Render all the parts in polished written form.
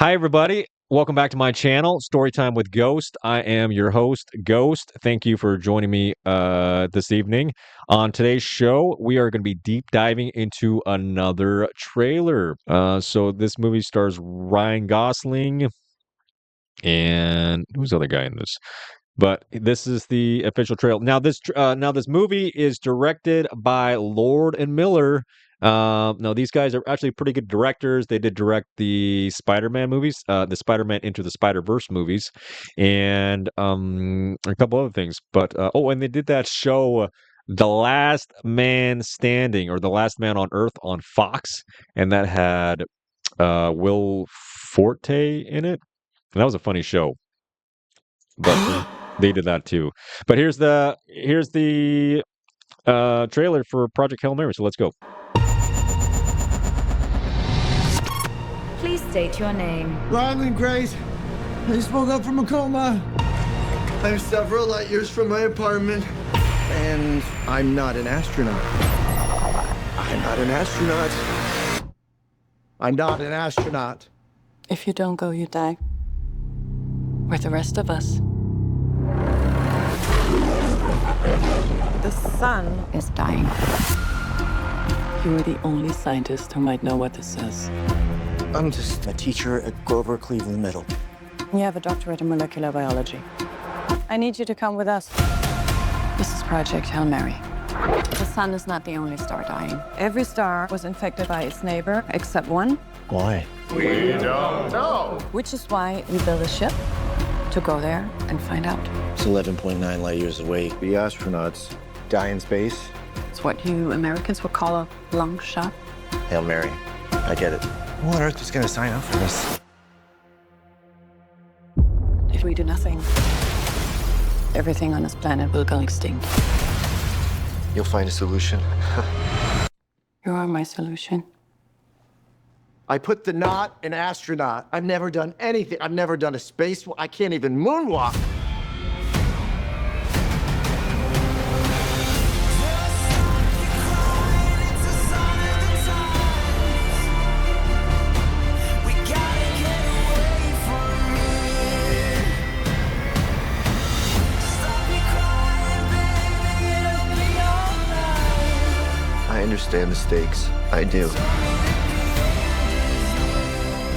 Hi, everybody. Welcome back to my channel, Storytime with Ghost. I am your host, Ghost. Thank you for joining me this evening. On today's show, we are going to be deep diving into another trailer. So this movie stars Ryan Gosling and who's the other guy in this? But this is the official trail. Now this movie is directed by Lord and Miller. No, these guys are actually pretty good directors. They did direct the Spider-Man movies, the Spider-Man Into the Spider-Verse movies, and a couple other things. But and they did that show, The Last Man Standing, or The Last Man on Earth on Fox, and that had Will Forte in it. And that was a funny show, but they did that too. But here's the trailer for Project Hail Mary. So let's go. Please state your name. Ryland Grace. I just woke up from a coma. I'm several light years from my apartment. And I'm not an astronaut. I'm not an astronaut. I'm not an astronaut. If you don't go, you die. With the rest of us. The sun is dying. You are the only scientist who might know what this says. I'm just a teacher at Grover Cleveland Middle. You have a doctorate in molecular biology. I need you to come with us. This is Project Hail Mary. The sun is not the only star dying. Every star was infected by its neighbor, except one. Why? Which is why we built a ship to go there and find out. It's 11.9 light years away. The astronauts die in space. It's what you Americans would call a long shot. Hail Mary. I get it. Who on earth is going to sign up for this? If we do nothing, everything on this planet will go extinct. You'll find a solution. You are my solution. I put the not in astronaut. I've never done anything. I've never done a space. I can't even moonwalk. I understand the stakes. I do.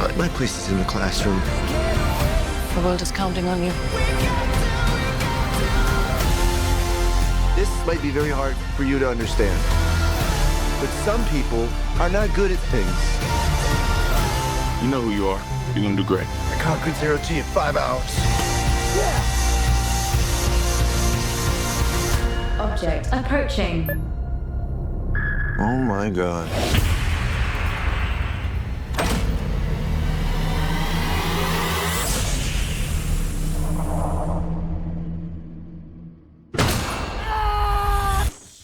But my place is in the classroom. The world is counting on you. This might be very hard for you to understand. But some people are not good at things. You know who you are. You're gonna do great. I conquered zero G in 5 hours. Object approaching. Oh my God.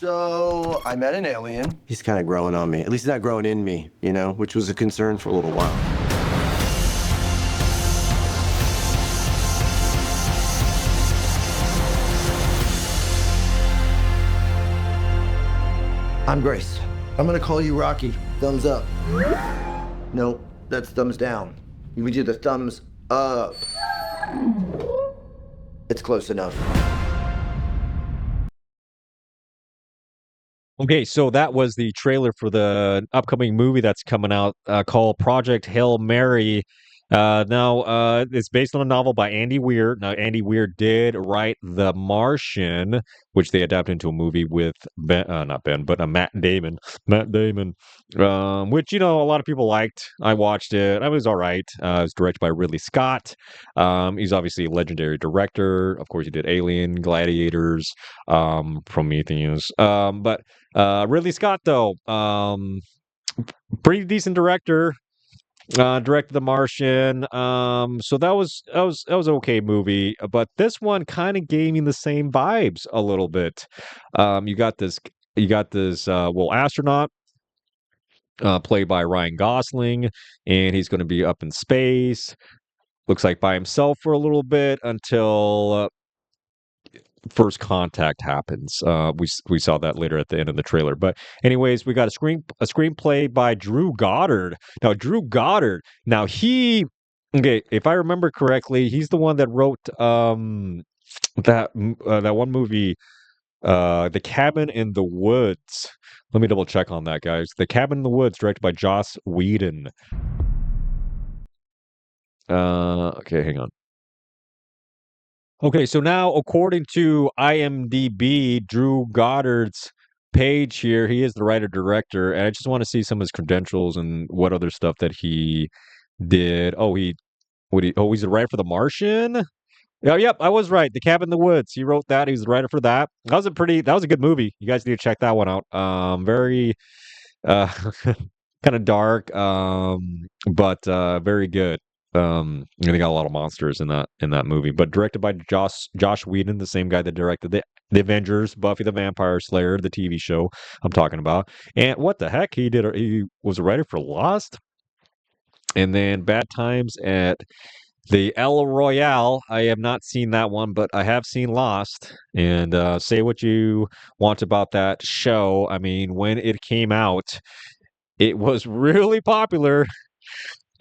So I met an alien. He's kind of growing on me. At least he's not growing in me, you know, which was a concern for a little while. I'm Grace. I'm gonna call you Rocky. Thumbs up. No, that's thumbs down. You would do the thumbs up. It's close enough. Okay, so that was the trailer for the upcoming movie that's coming out called Project Hail Mary. It's based on a novel by Andy Weir. Now, Andy Weir did write The Martian, which they adapted into a movie with Matt Damon. Matt Damon, which, a lot of people liked. I watched it. I was all right. It was directed by Ridley Scott. He's obviously a legendary director. Of course, he did Alien, Gladiators, Prometheus. But Ridley Scott, though, pretty decent director. Directed The Martian. So that was okay movie, but this one kind of gave me the same vibes a little bit. You got this astronaut played by Ryan Gosling, and he's going to be up in space. Looks like by himself for a little bit until first contact happens. We saw that later at the end of the trailer. But anyways, we got a screenplay by Drew Goddard. Now, Drew Goddard, he Okay, if I remember correctly, he's the one that wrote that one movie, The Cabin in the Woods. Let me double check on that, guys. The Cabin in the Woods, directed by Joss Whedon. Okay, hang on. Okay, so now according to IMDb, Drew Goddard's page here, he is the writer director, and I just want to see some of his credentials and what other stuff that he did. He's the writer for The Martian. Yeah, yep, I was right. The Cabin in the Woods. He wrote that. He was the writer for that. That was a good movie. You guys need to check that one out. Very uh kind of dark, but very good. They got a lot of monsters in that movie, but directed by Josh Whedon, the same guy that directed the Avengers, Buffy the Vampire Slayer, the TV show I'm talking about. And what the heck, he was a writer for Lost, and then Bad Times at the El Royale. I have not seen that one, but I have seen Lost. And say what you want about that show. I mean, when it came out, it was really popular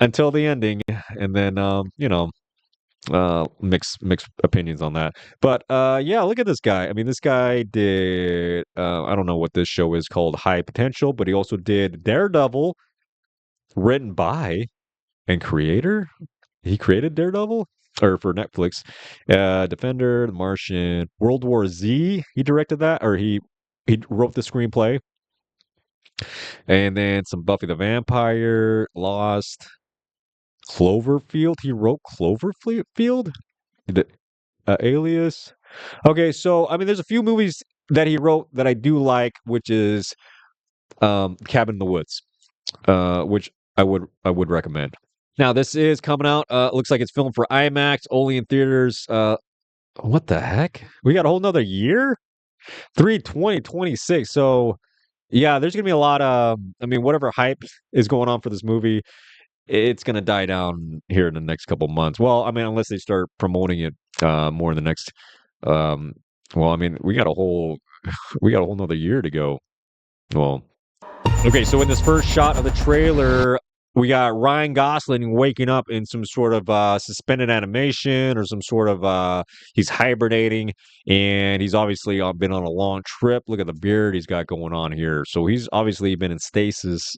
until the ending, and then mixed opinions on that. But yeah, look at this guy. I mean, this guy did I don't know what this show is called, High Potential, but he also did Daredevil, written by and creator. He created Daredevil or for Netflix. Defender, The Martian, World War Z. He directed that, or he wrote the screenplay. And then some Buffy the Vampire, Lost, Cloverfield. He wrote Cloverfield, the Alias. Okay, so I mean, there's a few movies that he wrote that I do like, which is Cabin in the Woods, which I would recommend. Now this is coming out. Looks like it's filmed for IMAX, only in theaters. What the heck? We got a whole nother year, 3/20/26. So yeah, there's gonna be a lot of. I mean, whatever hype is going on for this movie, it's gonna die down here in the next couple months. Well, I mean, unless they start promoting it more in the next. Um, well, I mean, we got a whole nother year to go. Well, okay, so in this first shot of the trailer, we got Ryan Gosling waking up in some sort of suspended animation or some sort of he's hibernating, and he's obviously been on a long trip. Look at the beard he's got going on here. So he's obviously been in stasis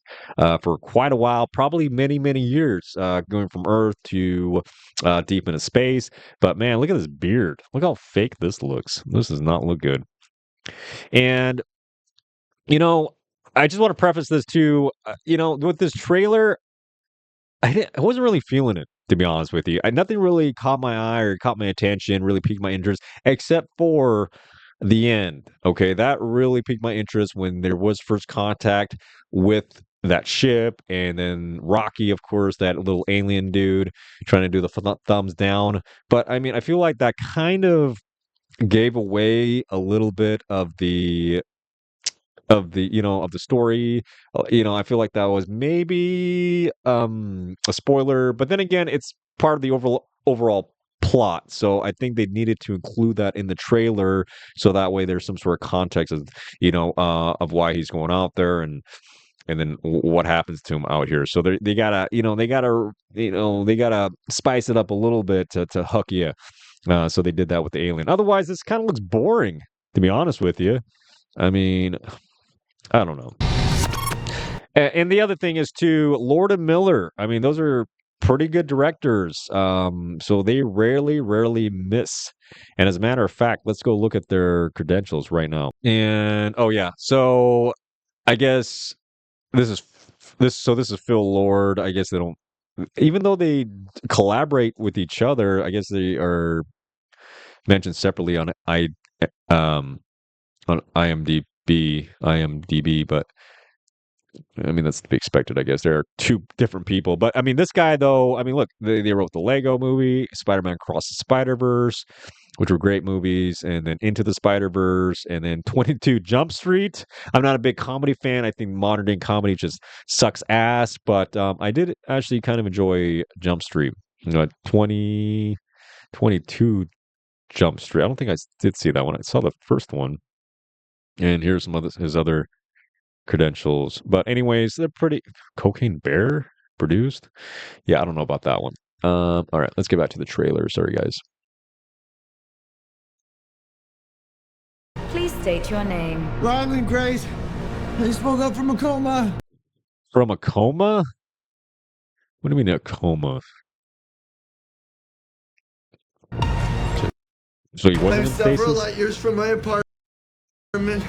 for quite a while, probably many years, going from Earth to deep into space. But man, look at this beard. Look how fake this looks. This does not look good. And you know, I just want to preface this too. With this trailer, I wasn't really feeling it, to be honest with you. Nothing really caught my eye or caught my attention, really piqued my interest, except for the end. Okay, that really piqued my interest when there was first contact with that ship, and then Rocky, of course, that little alien dude trying to do the thumbs down. But I mean, I feel like that kind of gave away a little bit of the story. I feel like that was maybe a spoiler, but then again, it's part of the overall plot, so I think they needed to include that in the trailer, so that way there's some sort of context of why he's going out there, and then what happens to him out here. So they gotta spice it up a little bit to hook you. So they did that with the alien. Otherwise, this kind of looks boring, to be honest with you. I mean, I don't know. And the other thing is too, Lord and Miller. I mean, those are pretty good directors. So they rarely miss. And as a matter of fact, let's go look at their credentials right now. And oh yeah, so I guess this is Phil Lord. I guess they don't, even though they collaborate with each other, I guess they are mentioned separately on IMDb, but I mean, that's to be expected, I guess. There are two different people. But I mean, this guy, though, I mean, look, they wrote the Lego movie, Spider-Man Across the Spider-Verse, which were great movies, and then Into the Spider-Verse, and then 22 Jump Street. I'm not a big comedy fan. I think modern day comedy just sucks ass, but I did actually kind of enjoy Jump Street. 22 Jump Street. I don't think I did see that one. I saw the first one. And here's some of his other credentials. But anyways, they're pretty. Cocaine Bear produced? Yeah, I don't know about that one. All right, let's get back to the trailer. Sorry, guys. Please state your name. Ryland Grace. I just woke up from a coma. From a coma? What do you mean a coma? So he wasn't I'm in several stasis? light years from my apartment.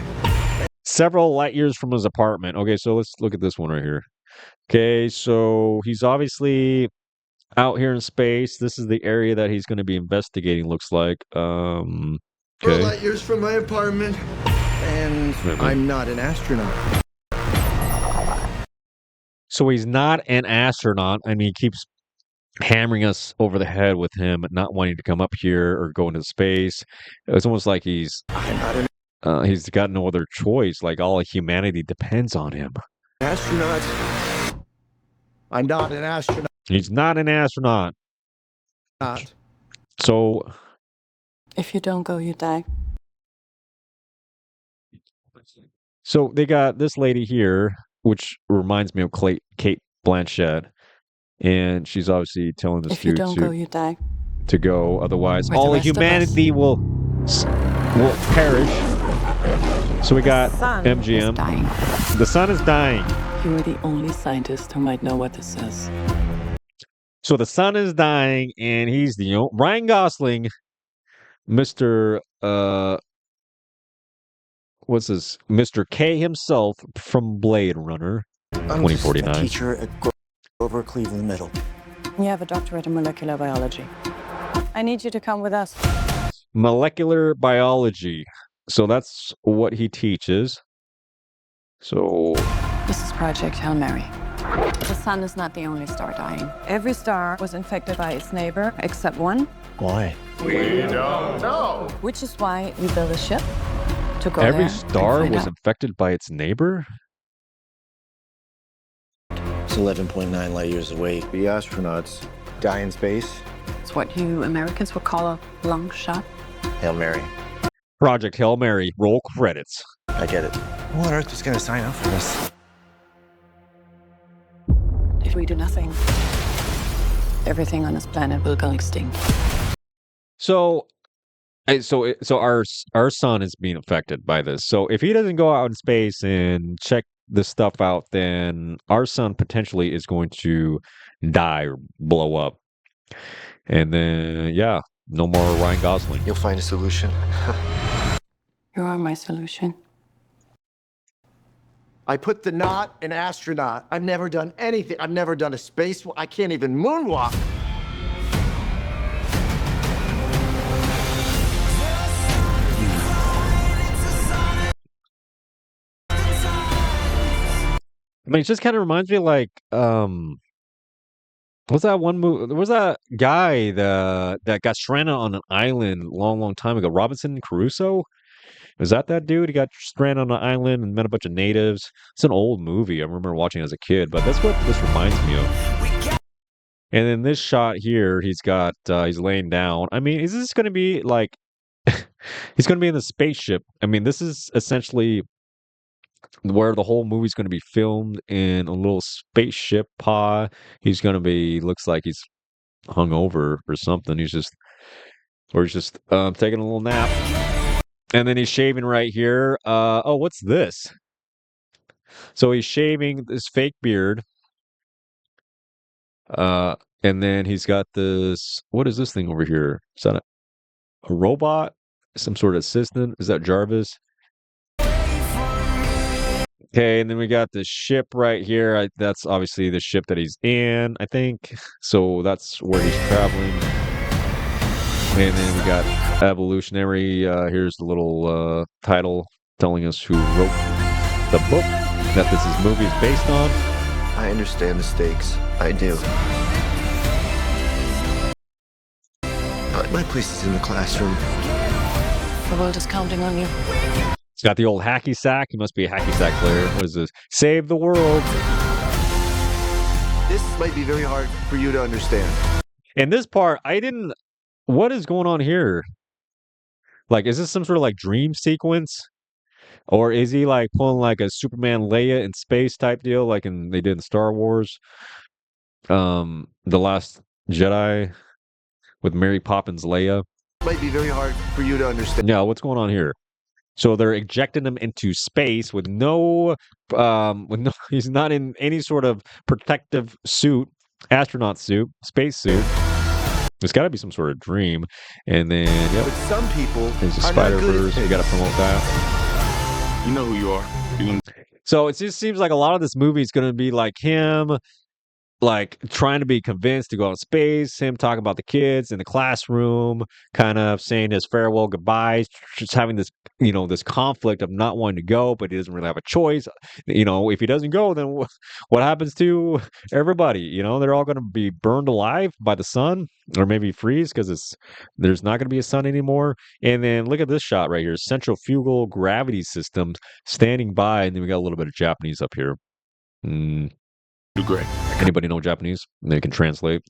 Several light years from his apartment. Okay, so let's look at this one right here. Okay, so he's obviously out here in space. This is the area that he's going to be investigating, looks like. Several Okay. light years from my apartment. And I'm not an astronaut. So he's not an astronaut. I mean, he keeps hammering us over the head with him not wanting to come up here or go into space. It's almost like he's got no other choice. Like all of humanity depends on him. Astronaut. I'm not an astronaut. He's not an astronaut. So If you don't go, you die. they got this lady here, which reminds me of Kate Blanchett, and she's obviously telling this If you dude don't go, you die. to go. Otherwise, With the all of rest of us. humanity will perish. So we got sun MGM. Dying. The sun is dying. You are the only scientist who might know what this says. So the sun is dying, and he's the Ryan Gosling, Mr. What's this? Mr. K himself from Blade Runner, I'm just a 2049. teacher at Grover Cleveland Middle. You have a doctorate in molecular biology. I need you to come with us. Molecular biology. So that's what he teaches. So This is Project Hail Mary. The sun is not the only star dying. Every star was infected by its neighbor except one. Why? Which is why we built a ship to go every there star and find was out. infected by its neighbor. It's 11.9 light years away. The astronauts die in space. It's what you Americans would call a long shot. Hail Mary. Project Hail Mary. Roll credits. I get it. Who on earth is going to sign up for this? If we do nothing, everything on this planet will go extinct. So our sun is being affected by this. So if he doesn't go out in space and check this stuff out, then our sun potentially is going to die or blow up. And then yeah, no more Ryan Gosling. You'll find a solution. You are my solution. I put the not an astronaut. I've never done anything. I've never done a space. I can't even moonwalk. I mean, it just kind of reminds me of like what's that one movie? There was that guy that got stranded on an island long time ago. Robinson Crusoe? Was that dude? He got stranded on an island and met a bunch of natives. It's an old movie. I remember watching it as a kid, but that's what this reminds me of. And then this shot here, he's laying down. I mean, is this going to be like he's going to be in the spaceship? I mean, this is essentially where the whole movie's going to be filmed in a little spaceship pod. He's going to be looks like he's hungover or something. He's just taking a little nap. And then he's shaving right here. Oh, what's this? So he's shaving this fake beard. And then he's got this. What is this thing over here? Is that a robot? Some sort of assistant? Is that Jarvis? Okay, and then we got the ship right here. That's obviously the ship that he's in, I think. So that's where he's traveling. And then we got Evolutionary. Here's the little title telling us who wrote the book that this movie is based on. I understand the stakes. I do. But my place is in the classroom. The world is counting on you. It's got the old hacky sack. He must be a hacky sack player. What is this? Save the world. This might be very hard for you to understand. And this part, what is going on here? Like, is this some sort of like dream sequence? Or is he like pulling like a Superman Leia in space type deal, like they did in Star Wars? The last Jedi with Mary Poppins Leia. Might be very hard for you to understand. Yeah, what's going on here? So they're ejecting him into space with no, he's not in any sort of protective suit, astronaut suit, space suit. There's got to be some sort of dream. And then, yep, But some people there's the are not good Spider-Verse. at We got to things. promote that. You know who you are. You're gonna So it just seems like a lot of this movie is going to be like him, like trying to be convinced to go out in space, him talking about the kids in the classroom, kind of saying his farewell goodbyes, just having this, this conflict of not wanting to go, but he doesn't really have a choice. If he doesn't go, then what happens to everybody? They're all going to be burned alive by the sun, or maybe freeze because there's not going to be a sun anymore. And then look at this shot right here: centrifugal gravity systems standing by, and then we got a little bit of Japanese up here. do great. Anybody know Japanese? They can translate.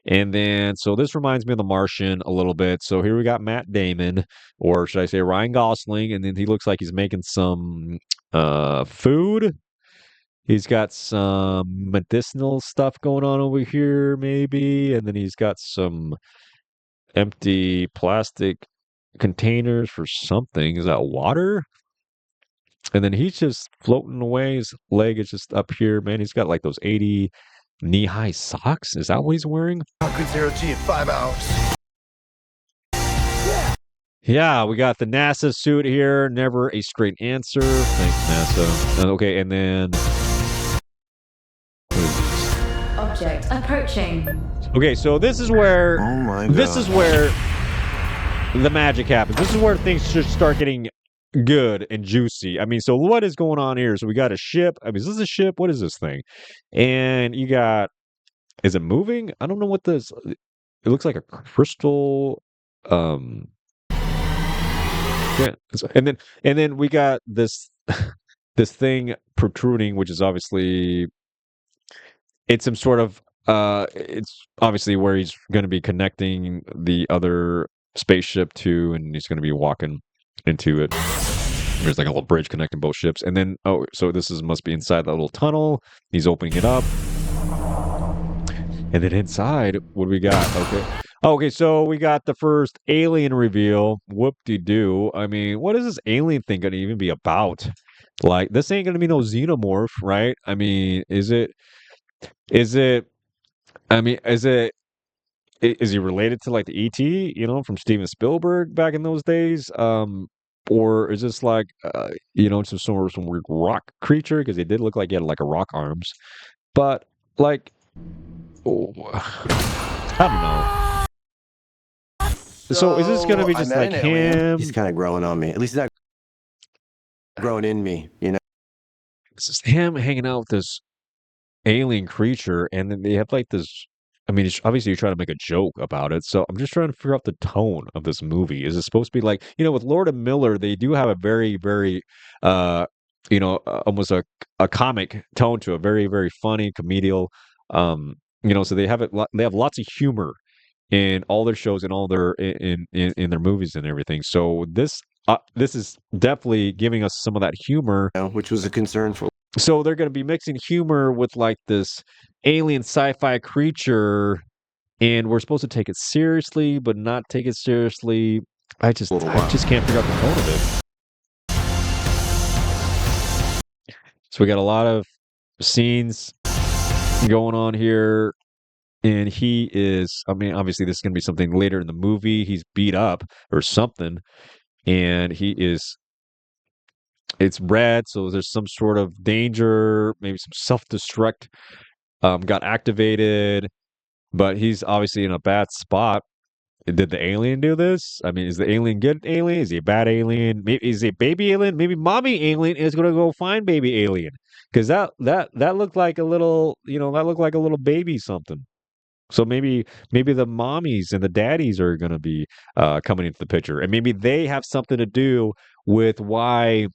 And then, so this reminds me of The Martian a little bit. So here we got Matt Damon, or should I say Ryan Gosling, and then he looks like he's making some food. He's got some medicinal stuff going on over here, maybe, and then he's got some empty plastic containers for something. Is that water? And then he's just floating away. His leg is just up here. Man, he's got like those 80 knee-high socks. Is that what he's wearing? Good zero G in 5 hours. Yeah, we got the NASA suit here. Never a straight answer. Thanks, NASA. Okay, and then... Object approaching. Okay, so this is where... Oh my This is where the magic happens. This is where things should start getting good and juicy. I mean, so what is going on here? So we got a ship. I mean, is this a ship? What is this thing? And you got... Is it moving? I don't know what this... It looks like a crystal... Yeah, and then we got this this thing protruding, which is obviously it's some sort of it's obviously where he's going to be connecting the other spaceship to, and he's going to be walking into it. There's like a little bridge connecting both ships, and then so this must be inside that little tunnel. He's opening it up, and then inside, what do we got? Okay, so we got the first alien reveal. Whoop-de-doo. I mean, what is this alien thing going to even be about? Like, this ain't going to be no xenomorph, right? I mean, is he related to like the E.T., from Steven Spielberg back in those days? Or is this like, some weird rock creature? Because it did look like he had like a rock arms. But, like, I don't know. So is this going to be I just met like an alien. him? He's kind of growing on me. At least he's not growing in me, It's just him hanging out with this alien creature, and then they have like this. I mean, obviously you're trying to make a joke about it, so I'm just trying to figure out the tone of this movie. Is it supposed to be like, with Lord and Miller, they do have a very, very, almost a comic tone to it, very, very funny, comedial. So they have they have lots of humor in all their shows and all their in their movies and everything. So this is definitely giving us some of that humor, which was a concern for. so they're going to be mixing humor with like this alien sci-fi creature, and we're supposed to take it seriously but not take it seriously. I just can't figure out the tone of it. So we got a lot of scenes going on here. And he is, I mean, obviously this is going to be something later in the movie. He's beat up or something. And it's red. So there's some sort of danger, maybe some self-destruct got activated. But he's obviously in a bad spot. Did the alien do this? I mean, is the alien good alien? Is he a bad alien? Maybe is he a baby alien? Maybe mommy alien is going to go find baby alien. Because that looked like a little, that looked like a little baby something. So maybe the mommies and the daddies are going to be coming into the picture, and maybe they have something to do with why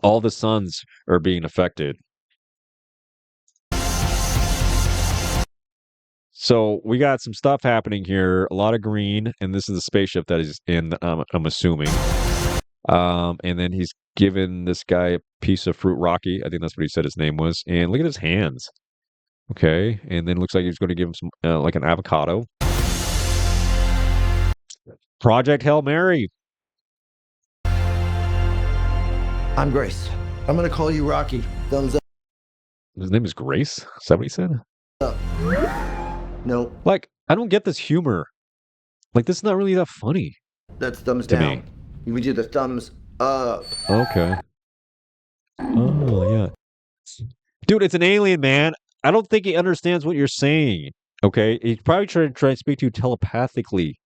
all the sons are being affected. So we got some stuff happening here, a lot of green, and this is the spaceship that is in, I'm assuming. And then he's given this guy a piece of fruit Rocky. I think that's what he said his name was. And look at his hands. Okay, and then looks like he's going to give him some like an avocado. Project Hail Mary. I'm Grace. I'm gonna call you Rocky. Thumbs His name is Grace. Is that what he said? up. No, Like, I don't get this humor. Like, this is not really that funny. that's thumbs To down. me. We do the thumbs up. Okay. Oh, yeah. Dude, it's an alien, man. I don't think he understands what you're saying. Okay? He's probably trying to speak to you telepathically.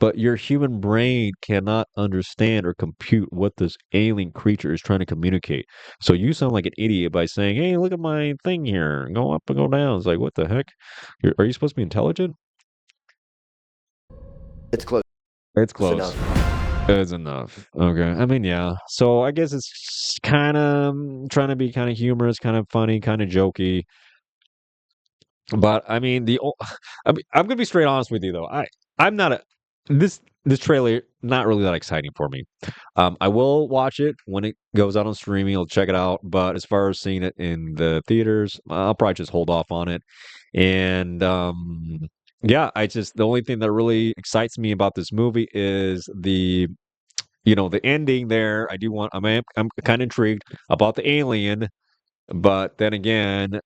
But your human brain cannot understand or compute what this alien creature is trying to communicate. So you sound like an idiot by saying, "Hey, look at my thing here. Go up and go down." It's like, what the heck? Are you supposed to be intelligent? It's close. It's It's close. enough. It's enough. Okay. I mean, yeah. So I guess it's kind of trying to be kind of humorous, kind of funny, kind of jokey. But I mean, I mean, I'm gonna be straight honest with you though. I'm not a this trailer not really that exciting for me. I will watch it when it goes out on streaming. I'll check it out. But as far as seeing it in the theaters, I'll probably just hold off on it. And yeah, the only thing that really excites me about this movie is the ending there. I'm kind of intrigued about the alien, but then again,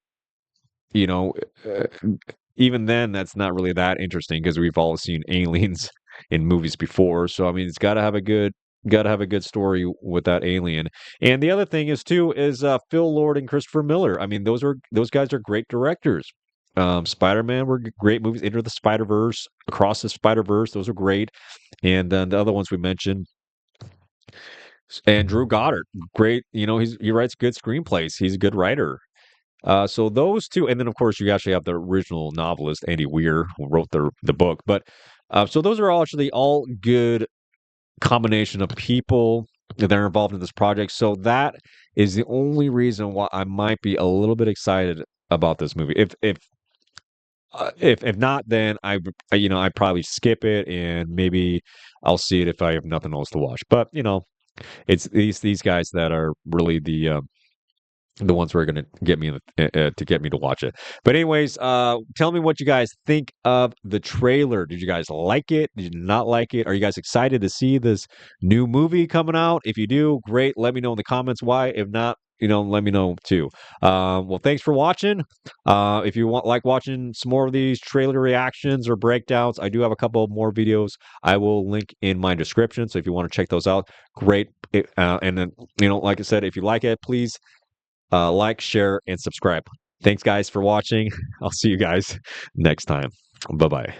you know, uh, even then, that's not really that interesting because we've all seen aliens in movies before. So I mean, it's got to have a good story with that alien. And the other thing is Phil Lord and Christopher Miller. I mean, those guys are great directors. Spider-Man were great movies. Enter the Spider-Verse, Across the Spider-Verse, those are great. And then the other ones we mentioned, and Drew Goddard, great. He writes good screenplays. He's a good writer. So those two, and then of course you actually have the original novelist Andy Weir who wrote the book. But so those are actually all good combination of people that are involved in this project. So that is the only reason why I might be a little bit excited about this movie. If not, then I'd probably skip it and maybe I'll see it if I have nothing else to watch. But it's these guys that are really the ones who are going to get me to get me to watch it. But anyways, tell me what you guys think of the trailer. Did you guys like it? Did you not like it? Are you guys excited to see this new movie coming out? If you do, great. Let me know in the comments why. If not, let me know too. Well, thanks for watching. If you like watching some more of these trailer reactions or breakdowns, I do have a couple more videos I will link in my description. So if you want to check those out, great. And then, like I said, if you like it, please like, share, and subscribe. Thanks, guys, for watching. I'll see you guys next time. Bye bye.